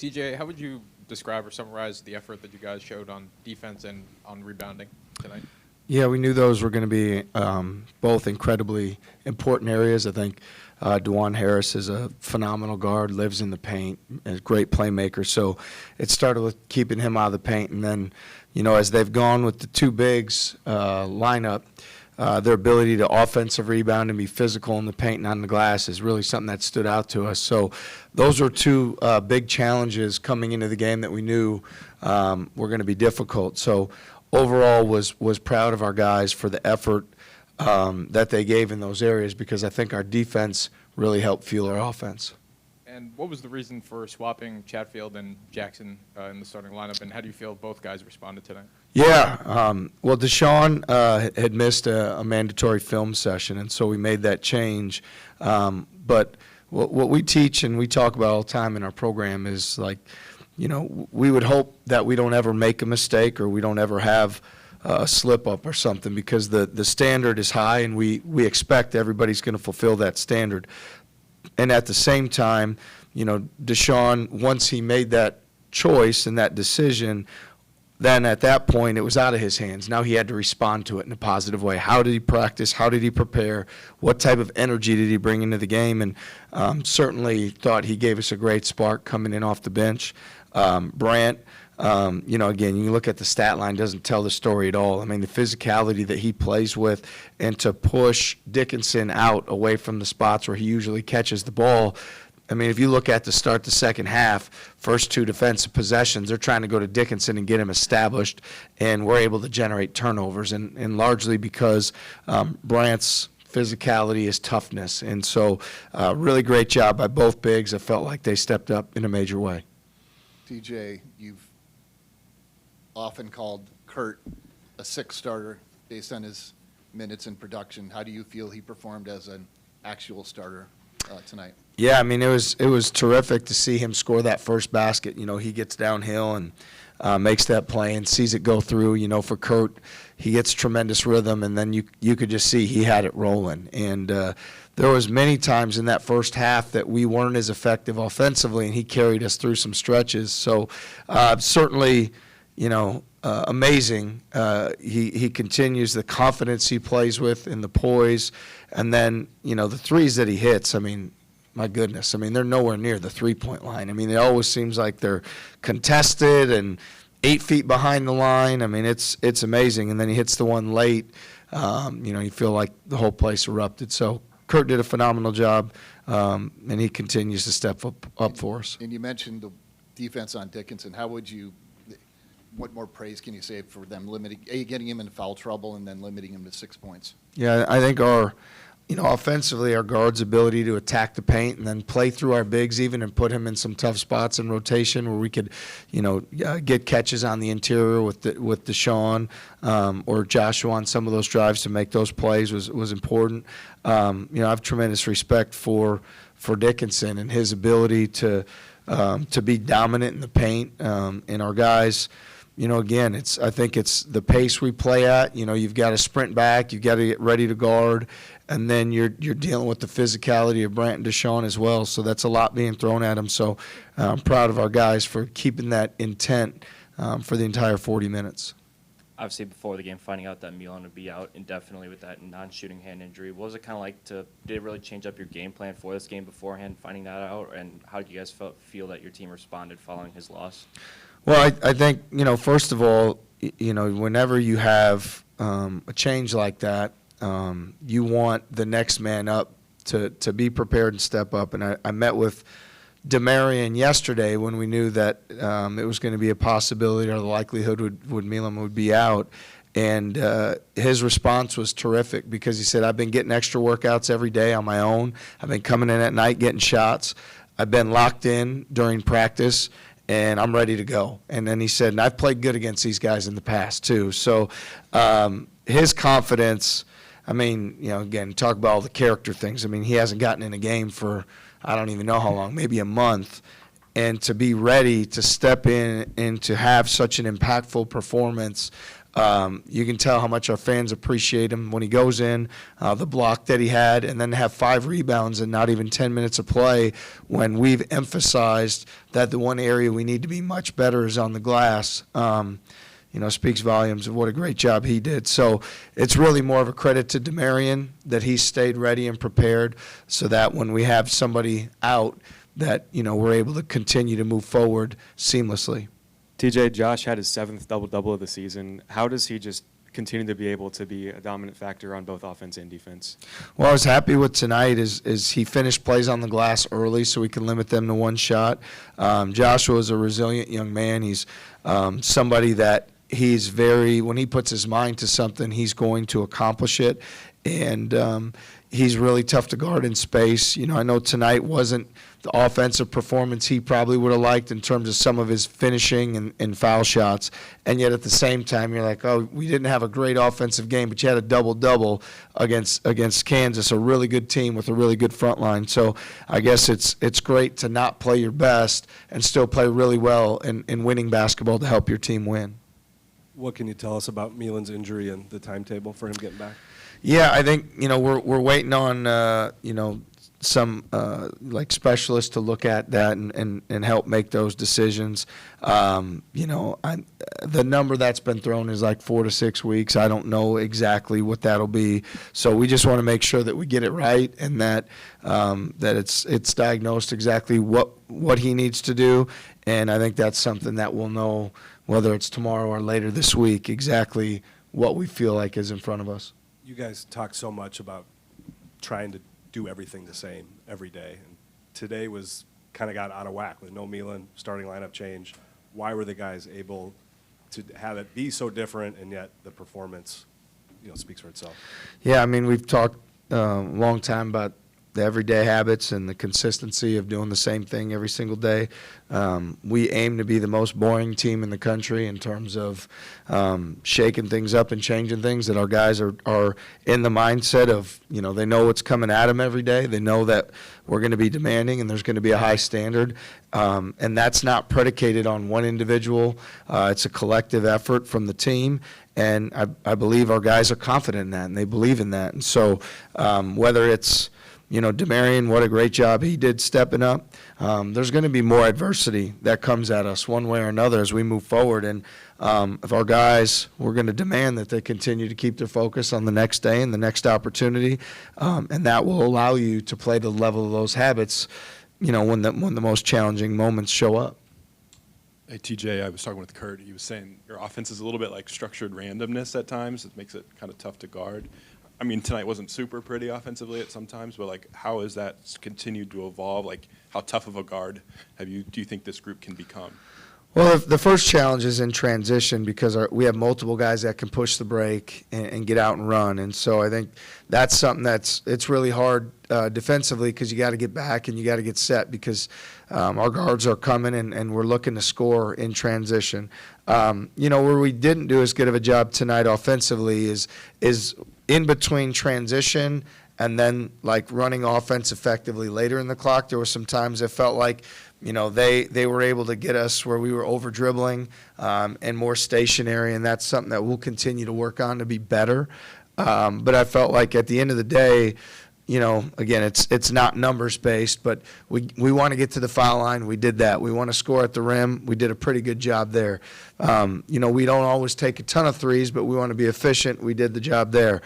TJ, how would you describe or summarize the effort that you guys showed on defense and on rebounding tonight? Yeah, we knew those were going to be both incredibly important areas. I think DeJuan Harris is a phenomenal guard, lives in the paint, is a great playmaker. So it started with keeping him out of the paint. And then, as they've gone with the two bigs lineup, their ability to offensive rebound and be physical in the paint and on the glass is really something that stood out to us. So those were two big challenges coming into the game that we knew were going to be difficult. So overall was proud of our guys for the effort that they gave in those areas, because I think our defense really helped fuel our offense. And what was the reason for swapping Chatfield and Jackson in the starting lineup, and how do you feel both guys responded tonight? Yeah, well, Deshaun had missed a mandatory film session, and so we made that change. But what we teach and we talk about all the time in our program is, like, we would hope that we don't ever make a mistake or we don't ever have a slip-up or something, because the standard is high and we expect everybody's going to fulfill that standard. And at the same time, Deshaun, once he made that choice and that decision, then at that point it was out of his hands. Now he had to respond to it in a positive way. How did he practice? How did he prepare? What type of energy did he bring into the game? And certainly thought he gave us a great spark coming in off the bench. Brant, again, you look at the stat line, doesn't tell the story at all. I mean, the physicality that he plays with, and to push Dickinson out away from the spots where he usually catches the ball. I mean, if you look at the start the second half, first two defensive possessions, they're trying to go to Dickinson and get him established, and we're able to generate turnovers, and largely because Brant's physicality is toughness. And so really great job by both bigs. I felt like they stepped up in a major way. TJ, you've often called Kurt a sixth starter based on his minutes in production. How do you feel he performed as an actual starter tonight? Yeah, I mean, it was terrific to see him score that first basket. He gets downhill and makes that play and sees it go through. For Kurt, he gets tremendous rhythm, and then you could just see he had it rolling. And there was many times in that first half that we weren't as effective offensively, and he carried us through some stretches. So certainly, amazing. He continues the confidence he plays with and the poise. And then, the threes that he hits, I mean, my goodness. I mean, they're nowhere near the three-point line. I mean, it always seems like they're contested and 8 feet behind the line. I mean, it's amazing. And then he hits the one late. You feel like the whole place erupted. So Kurt did a phenomenal job, and he continues to step up for us. And you mentioned the defense on Dickinson. What more praise can you say for them getting him in foul trouble and then limiting him to 6 points? Yeah, I think offensively, our guards' ability to attack the paint and then play through our bigs even and put him in some tough spots in rotation where we could, get catches on the interior with Deshaun or Joshua on some of those drives to make those plays was important. I have tremendous respect for Dickinson and his ability to be dominant in the paint, and our guys. Again, I think it's the pace we play at. You've got to sprint back, you've got to get ready to guard, and then you're dealing with the physicality of Brant and Deshaun as well. So that's a lot being thrown at them. So I'm proud of our guys for keeping that intent for the entire 40 minutes. Obviously, before the game, finding out that Milan would be out indefinitely with that non-shooting hand injury, what was it kind of like did it really change up your game plan for this game beforehand, finding that out, and how did you guys feel that your team responded following his loss? Well, I think, first of all, whenever you have a change like that, you want the next man up to be prepared and step up. And I met with DeMarion yesterday when we knew that it was going to be a possibility or the likelihood would Milan would be out. And his response was terrific because he said, I've been getting extra workouts every day on my own. I've been coming in at night getting shots. I've been locked in during practice, and I'm ready to go. And then he said, and I've played good against these guys in the past too. So his confidence, again, talk about all the character things. He hasn't gotten in a game for I don't even know how long, maybe a month. And to be ready to step in and to have such an impactful performance You can tell how much our fans appreciate him when he goes in, the block that he had, and then to have 5 rebounds and not even 10 minutes of play when we've emphasized that the one area we need to be much better is on the glass. Speaks volumes of what a great job he did. So it's really more of a credit to Demarion that he stayed ready and prepared so that when we have somebody out that, we're able to continue to move forward seamlessly. TJ, Josh had his 7th double-double of the season. How does he just continue to be able to be a dominant factor on both offense and defense? Well, I was happy with tonight is he finished plays on the glass early so we can limit them to 1 shot. Joshua is a resilient young man. He's somebody that when he puts his mind to something, he's going to accomplish it. And he's really tough to guard in space. I know tonight wasn't the offensive performance he probably would have liked in terms of some of his finishing and foul shots. And yet at the same time, you're like, oh, we didn't have a great offensive game, but you had a double-double against Kansas, a really good team with a really good front line. So I guess it's great to not play your best and still play really well in winning basketball to help your team win. What can you tell us about Milan's injury and the timetable for him getting back? Yeah, I think we're waiting on some like specialists to look at that and help make those decisions. The number that's been thrown is like 4 to 6 weeks. I don't know exactly what that'll be. So we just want to make sure that we get it right and that it's diagnosed exactly what he needs to do. And I think that's something that we'll know whether it's tomorrow or later this week exactly what we feel like is in front of us. You guys talk so much about trying to do everything the same every day. And today was kind of got out of whack with no Milan, starting lineup change. Why were the guys able to have it be so different and yet the performance, speaks for itself? Yeah, I mean, we've talked a long time about the everyday habits and the consistency of doing the same thing every single day. We aim to be the most boring team in the country in terms of shaking things up and changing things, that our guys are in the mindset of, they know what's coming at them every day. They know that we're going to be demanding and there's going to be a high standard. And that's not predicated on one individual. It's a collective effort from the team. And I believe our guys are confident in that and they believe in that. And so whether it's Demarion, what a great job he did stepping up. There's going to be more adversity that comes at us one way or another as we move forward. And if our guys, we're going to demand that they continue to keep their focus on the next day and the next opportunity. And that will allow you to play to the level of those habits, when the most challenging moments show up. Hey, TJ, I was talking with Kurt. He was saying your offense is a little bit like structured randomness at times. It makes it kind of tough to guard. I mean, tonight wasn't super pretty offensively at some times, but how has that continued to evolve? How tough of a guard do you think this group can become? Well, the first challenge is in transition because we have multiple guys that can push the break and get out and run. And so I think that's something it's really hard defensively because you got to get back and you got to get set because our guards are coming and we're looking to score in transition. Where we didn't do as good of a job tonight offensively is in between transition and then running offense effectively later in the clock. There were some times it felt like they were able to get us where we were over dribbling and more stationary, and that's something that we'll continue to work on to be better. But I felt like at the end of the day, again, it's not numbers based, but we want to get to the foul line. We did that. We want to score at the rim. We did a pretty good job there. We don't always take a ton of threes, but we want to be efficient. We did the job there.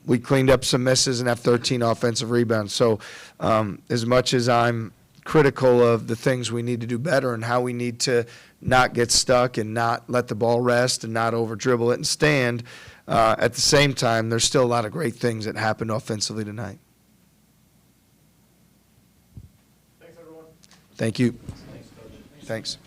We cleaned up some misses and have 13 offensive rebounds. So as much as I'm critical of the things we need to do better and how we need to not get stuck and not let the ball rest and not over dribble it and stand, at the same time, there's still a lot of great things that happened offensively tonight. Thanks, everyone. Thank you. Thanks, Coach. Thanks.